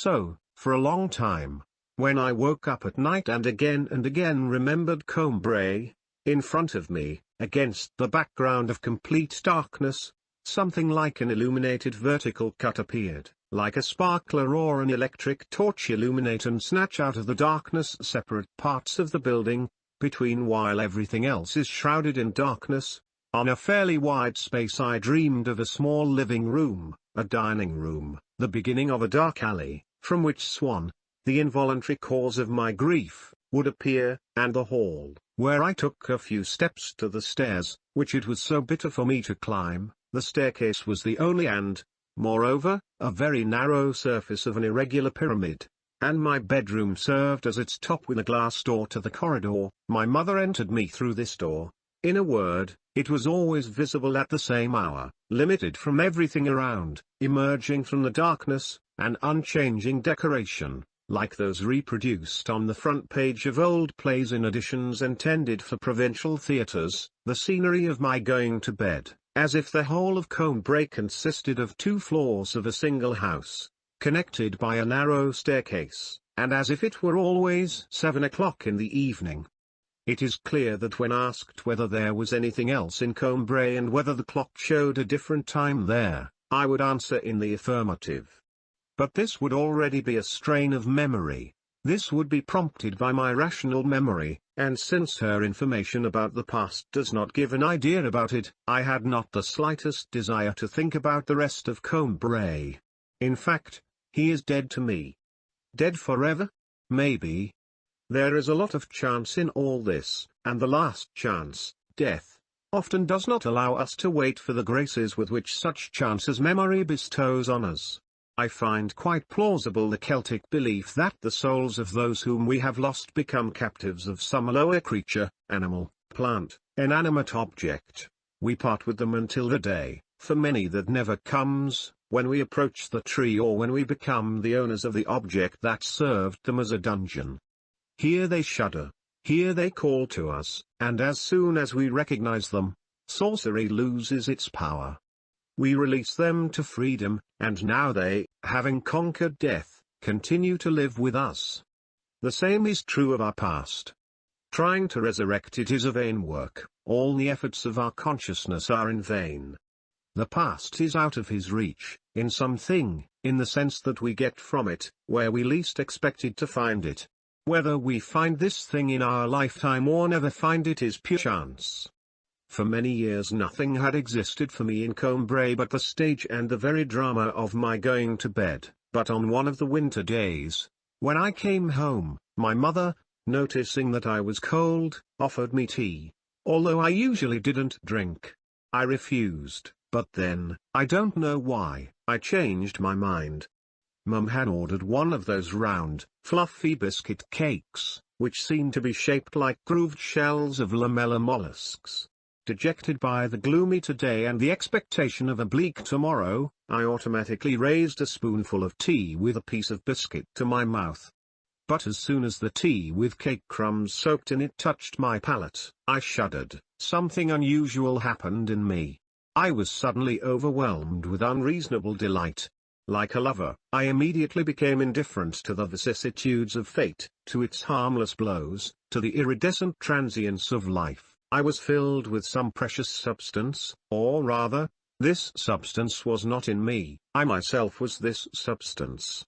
So, for a long time, when I woke up at night and again remembered Combray, in front of me, against the background of complete darkness, something like an illuminated vertical cut appeared, like a sparkler or an electric torch illuminate and snatch out of the darkness separate parts of the building, between while everything else is shrouded in darkness. On a fairly wide space I dreamed of a small living room, a dining room, the beginning of a dark alley, from which Swan, the involuntary cause of my grief, would appear, and the hall, where I took a few steps to the stairs, which it was so bitter for me to climb. The staircase was the only and, moreover, a very narrow surface of an irregular pyramid, and my bedroom served as its top with a glass door to the corridor. My mother entered me through this door. In a word, it was always visible at the same hour, limited from everything around, emerging from the darkness, an unchanging decoration, like those reproduced on the front page of old plays in editions intended for provincial theatres, the scenery of my going to bed, as if the whole of Combray consisted of 2 floors of a single house, connected by a narrow staircase, and as if it were always 7 o'clock in the evening. It is clear that when asked whether there was anything else in Combray and whether the clock showed a different time there, I would answer in the affirmative. But this would already be a strain of memory. This would be prompted by my rational memory, and since her information about the past does not give an idea about it, I had not the slightest desire to think about the rest of Combray. In fact, he is dead to me. Dead forever? Maybe. There is a lot of chance in all this, and the last chance, death, often does not allow us to wait for the graces with which such chance as memory bestows on us. I find quite plausible the Celtic belief that the souls of those whom we have lost become captives of some lower creature, animal, plant, inanimate object. We part with them until the day, for many that never comes, when we approach the tree or when we become the owners of the object that served them as a dungeon. Here they shudder, here they call to us, and as soon as we recognize them, sorcery loses its power. We release them to freedom, and now they, having conquered death, continue to live with us. The same is true of our past. Trying to resurrect it is a vain work, all the efforts of our consciousness are in vain. The past is out of his reach, in something, in the sense that we get from it, where we least expected to find it. Whether we find this thing in our lifetime or never find it is pure chance. For many years nothing had existed for me in Combray but the stage and the very drama of my going to bed, but on one of the winter days, when I came home, my mother, noticing that I was cold, offered me tea, although I usually didn't drink. I refused, but then, I don't know why, I changed my mind. Mum had ordered one of those round, fluffy biscuit cakes, which seemed to be shaped like grooved shells of lamella mollusks. Dejected by the gloomy today and the expectation of a bleak tomorrow, I automatically raised a spoonful of tea with a piece of biscuit to my mouth. But as soon as the tea with cake crumbs soaked in it touched my palate, I shuddered. Something unusual happened in me. I was suddenly overwhelmed with unreasonable delight. Like a lover, I immediately became indifferent to the vicissitudes of fate, to its harmless blows, to the iridescent transience of life. I was filled with some precious substance, or rather, this substance was not in me, I myself was this substance.